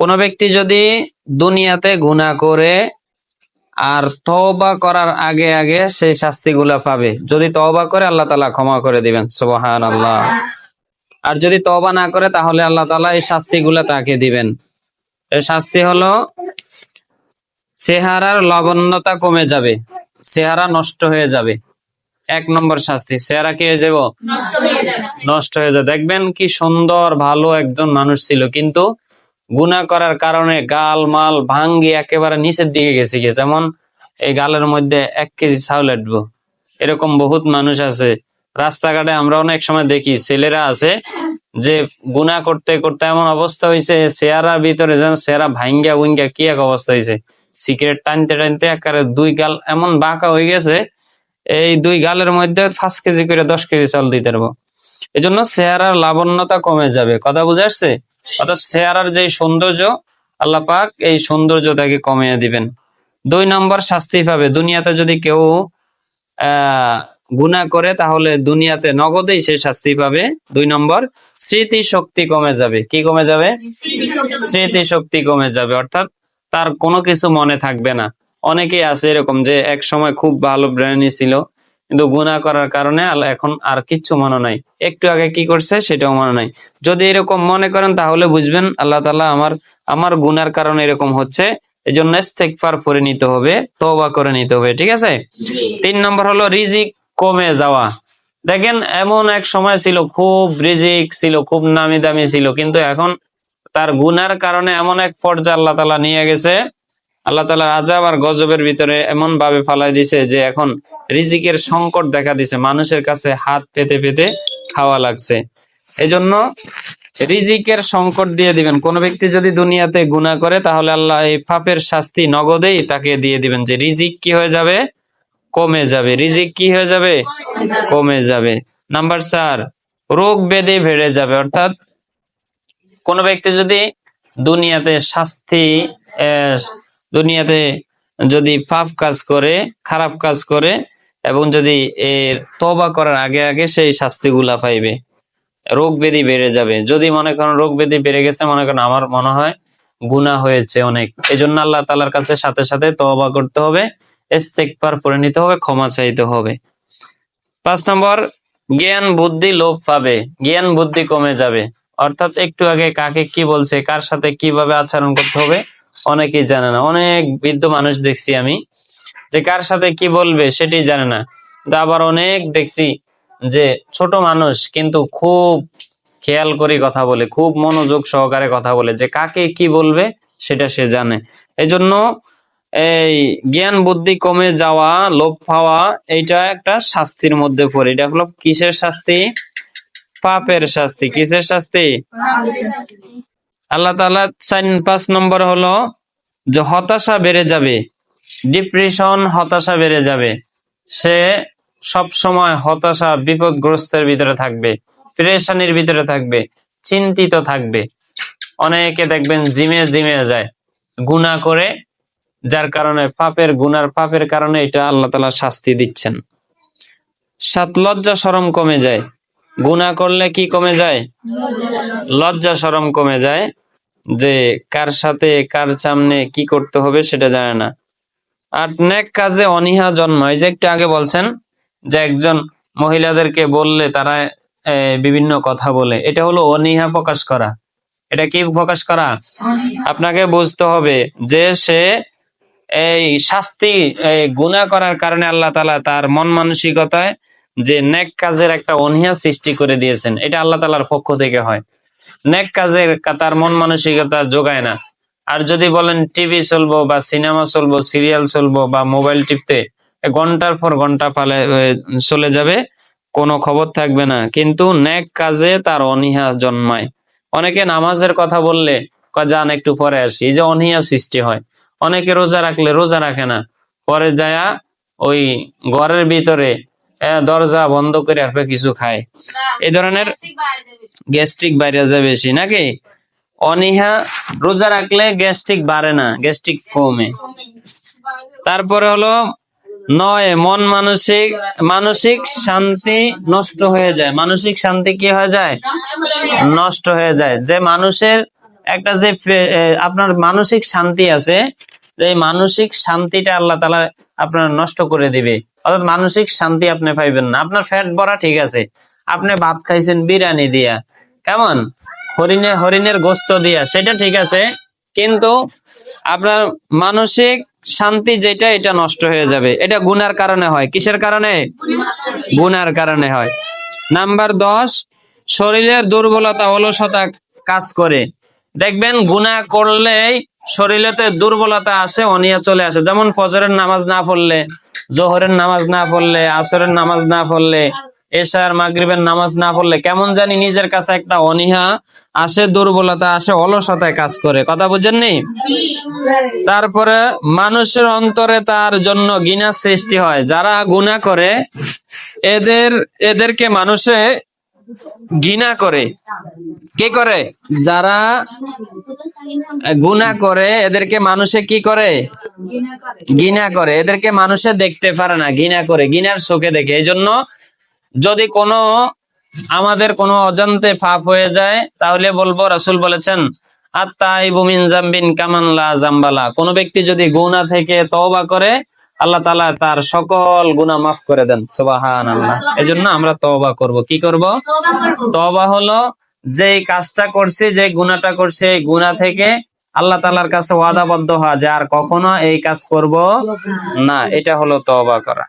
কোন ব্যক্তি যদি দুনিয়াতে গুনাহ করে আর তওবা করার আগে আগে সেই শাস্তিগুলা পাবে, যদি তওবা করে আল্লাহ তাআলা ক্ষমা করে দিবেন, সুবহানাল্লাহ। আর যদি তওবা না করে তাহলে আল্লাহ তাআলা এই শাস্তিগুলা তাকে দিবেন। এই শাস্তি হলো চেহারার লাবণ্যতা কমে যাবে, চেহারা নষ্ট হয়ে যাবে। 1 নম্বর শাস্তি, চেহারা কি হয়ে যাবে? নষ্ট হয়ে যাবে। দেখবেন কি সুন্দর ভালো একজন মানুষ ছিল, কিন্তু গুনাহ করার কারণে গাল মাল ভাঙ্গি একেবারে নিচের দিকে গেছে গিয়ে, যেমন এই গালের মধ্যে 1 কেজি চাউল আটবো, এরকম বহুত মানুষ আছে। রাস্তাঘাটে আমরা অনেক সময় দেখি ছেলেরা আছে যে গুনাহ করতে করতে এমন অবস্থা হয়েছে, চেহারার ভিতরে যেন চেহারা ভাঙ্গা উঙ্গা কি এক অবস্থা হয়েছে, সিগারেট টানতে টানতে একেবারে 2 গাল এমন বাঁকা হয়ে গেছে, এই 2 গালের মধ্যে 5 কেজি করে 10 কেজি চাল দিতে পারবো। এই জন্য চেহারার লাবণ্যতা কমে যাবে, কথা বুঝে আসছে? অর্থাৎ চেহারার যে সৌন্দর্য আল্লাহ পাক এই সৌন্দর্যটাকে কমিয়ে দিবেন। 2 নম্বর শাস্তি পাবে, দুনিয়াতে যদি কেউ গুনাহ করে তাহলে দুনিয়াতে নগদেই সে শাস্তি পাবে। 2 নম্বর, স্মৃতি শক্তি কমে যাবে। কি কমে যাবে? স্মৃতি শক্তি কমে যাবে, অর্থাৎ তার কোনো কিছু মনে থাকবে না। অনেকেই আছে এরকম যে এক সময় খুব ভালো ব্রেনই ছিল, কিন্তু গুনাহ করার কারণে এখন আর কিচ্ছু মনে নাই, একটু আগে কি করছে সেটাও মনে নাই। যদি এরকম মনে করেন তাহলে বুঝবেন আল্লাহ তাআলা আমার গুনার কারণে এরকম হচ্ছে, এই জন্য ইস্তেগফার করে নিতে হবে, তওবা করে নিতে হবে, ঠিক আছে? 3 নম্বর হলো রিজিক কমে যাওয়া। দেখেন এমন এক সময় ছিল খুব রিজিক ছিল, খুব নামি দামি ছিল, কিন্তু এখন তার গুনার কারণে এমন এক পর্যায়ে আল্লাহ তাআলা নিয়ে গেছে, আল্লাহ তাআলার আযাব আর গজবের ভিতরে এমন ভাবে ফালাই দিছে যে এখন রিজিকের সংকট দেখা দিছে, মানুষের কাছে হাত পেতে পেতে খাওয়া লাগছে। এজন্য রিজিকের সংকট দিয়ে দিবেন। কোন ব্যক্তি যদি দুনিয়াতে গুনাহ করে তাহলে আল্লাহ এই পাপের শাস্তি নগদেই তাকে দিয়ে দিবেন, যে রিজিক কি হয়ে যাবে? কমে যাবে। রিজিক কি হয়ে যাবে? কমে যাবে। নাম্বার 4, রোগ ব্যাধি বেড়ে যাবে। অর্থাৎ কোন ব্যক্তি যদি দুনিয়াতে দুনিয়াতে যদি পাপ কাজ করে, খারাপ কাজ করে, এবং যদি এর তওবা করার আগে আগে সেই শাস্তিগুলা পাইবে, রোগ ব্যাধি বেড়ে যাবে। যদি মনে করেন রোগ ব্যাধি বেড়ে গেছে, মনে করেন আমার মনে হয় গুনাহ হয়েছে অনেক, এই জন্য আল্লাহ তাআলার কাছে সাথে সাথে তওবা করতে হবে, ইস্তেগফার করে নিতে হবে, ক্ষমা চাইতে হবে। 5 নম্বর, জ্ঞান বুদ্ধি লোপ পাবে, জ্ঞান বুদ্ধি কমে যাবে। অর্থাৎ একটু আগে কাকে কি বলছে, কার সাথে কিভাবে আচরণ করতে হবে অনেকেই জানে না। অনেক বৃদ্ধ মানুষ দেখছি আমি যে কার সাথে কি বলবে সেটি জানে না। আবার অনেক দেখছি যে ছোট মানুষ কিন্তু খুব খেয়াল করে কথা বলে, খুব মনোযোগ সহকারে কথা বলে, যে কাকে কি বলবে সেটা সে জানে। এজন্য এই জ্ঞান বুদ্ধি কমে যাওয়া, লোপ পাওয়া, এইটা একটা শাস্তির মধ্যে পড়ে। এটা হলো কিসের শাস্তি? পাপের শাস্তি। কিসের শাস্তি? আল্লাহ তাআলা 5 নম্বর হলো যে হতাশা বেড়ে যাবে, ডিপ্রেশন, হতাশা বেড়ে যাবে। সে সব সময় হতাশা, বিপদগ্রস্তের ভিতরে থাকবে, পেরেশানির ভিতরে থাকবে, চিন্তিত থাকবে। অনেকে দেখবেন জিমে জিমে যায় গুনাহ করে, যার কারণে পাপের কারণে এটা আল্লাহ তাআলা শাস্তি দিচ্ছেন। 7, লজ্জা শরম কমে যায়। গুনাহ করলে কি কমে যায়? লজ্জা শরম কমে যায়, যে কার সাথে কার সামনে কি করতে হবে সেটা জানে না। 8, নেক কাজে অনীহা জন্মায়। যে একটু আগে বলছেন যে একজন মহিলাদেরকে বললে তারা বিভিন্ন কথা বলে, এটা হলো অনীহা প্রকাশ করা। এটা কি প্রকাশ করা? আপনাকে বুঝতে হবে যে সে এই শাস্তি গুনাহ করার কারণে আল্লাহ তাআলা তার মন মানসিকতায় যে নেক কাজের একটা অনীহা সৃষ্টি করে দিয়েছেন, এটা আল্লাহ তাআলার পক্ষ থেকে হয়। নেক কাজের তার মন মানসিকতা যোগায় না। আর যদি বলেন টিভি চলবো বা সিনেমা চলবো, সিরিয়াল চলবো বা মোবাইল টিপতে ঘন্টার পর ঘন্টা পালে চলে যাবে, কোনো খবর থাকবে না, কিন্তু নেক কাজে তার অনীহা জন্মায়। অনেকে নামাজের কথা বললে যান একটু পরে আসি, এই যে অনীহা সৃষ্টি হয়। অনেকে রোজা রাখলে রোজা রাখে না, পরে যায়া ওই ঘরের ভিতরে দরজা বন্ধ করে আর কিছু খায়। এই ধরনের গ্যাস্ট্রিক বাইরে যায় বেশি, নাকি? অনীহা, রোজা রাখলে গ্যাস্ট্রিক বাড়ে না, গ্যাস্ট্রিক কমে। তারপরে হলো 9, মন মানসিক শান্তি নষ্ট হয়ে যায়। মানসিক শান্তি কি হয়ে যায়? নষ্ট হয়ে যায়। যে মানুষের একটা যে আপনার মানসিক শান্তি আছে, এই মানসিক শান্তিটা আল্লাহ তাআলা আপনার নষ্ট করে দিবে। অর্থাৎ মানসিক শান্তি আপনি পাইবেন না। আপনার পেট ভরা ঠিক আছে, আপনি ভাত খাইছেন বিরিয়ানি দিয়া, কেমন হরিণের গোস্ত দিয়া, সেটা ঠিক আছে, কিন্তু আপনার মানসিক শান্তি যেটা, এটা নষ্ট হয়ে যাবে। এটা গুনার কারণে হয়। কিসের কারণে? গুনার কারণে হয়। নাম্বার 10, শরীরের দুর্বলতা অলসতা কাজ করে। দেখবেন গুনাহ করলেই শরীরেতে দুর্বলতা আসে, অনিয়া চলে আসে। যেমন ফজরের নামাজ না পড়লে, জোহরের নামাজ না পড়লে, আসরের নামাজ না পড়লে, এশার মাগরিবের নামাজ না পড়লে কেমন জানি নিজের কাছে একটা অনীহা আসে, দুর্বলতা আসে, অলসতায় কাজ করে। কথা বুঝেননি? তারপরে মানুষের অন্তরে তার জন্য ঘৃণার সৃষ্টি হয়। যারা গুনাহ করে এদেরকে মানুষে ঘৃণা করে। কে করে? যারা গুনাহ করে এদেরকে মানুষে কি করে? ঘৃণা করে। এদেরকে মানুষে দেখতে পারে না, ঘৃণা করে, ঘৃণার চোখে দেখে। এই জন্য যদি আমাদের কোনো অজান্তে পাপ হয়ে যায়, তাহলে বলবো, রাসূল বলেছেন, আত-তাইবু মিন যামবিন কামান লা যামবালা। কোন ব্যক্তি যদি গুনাহ থেকে তওবা করে, আল্লাহ তাআলা তার সকল গুনাহ মাফ করে দেন। সুবহানাল্লাহ। এজন্য আমরা তওবা করব। কি করব? তওবা হলো যেই কাজটা করছি, যে গুনাহটা করছি, এই গুনাহ থেকে আল্লাহ তাআলার কাছে ওয়াদাবদ্ধ হওয়া, যে আর কখনো এই কাজ করব না। এটা হলো তওবা করা।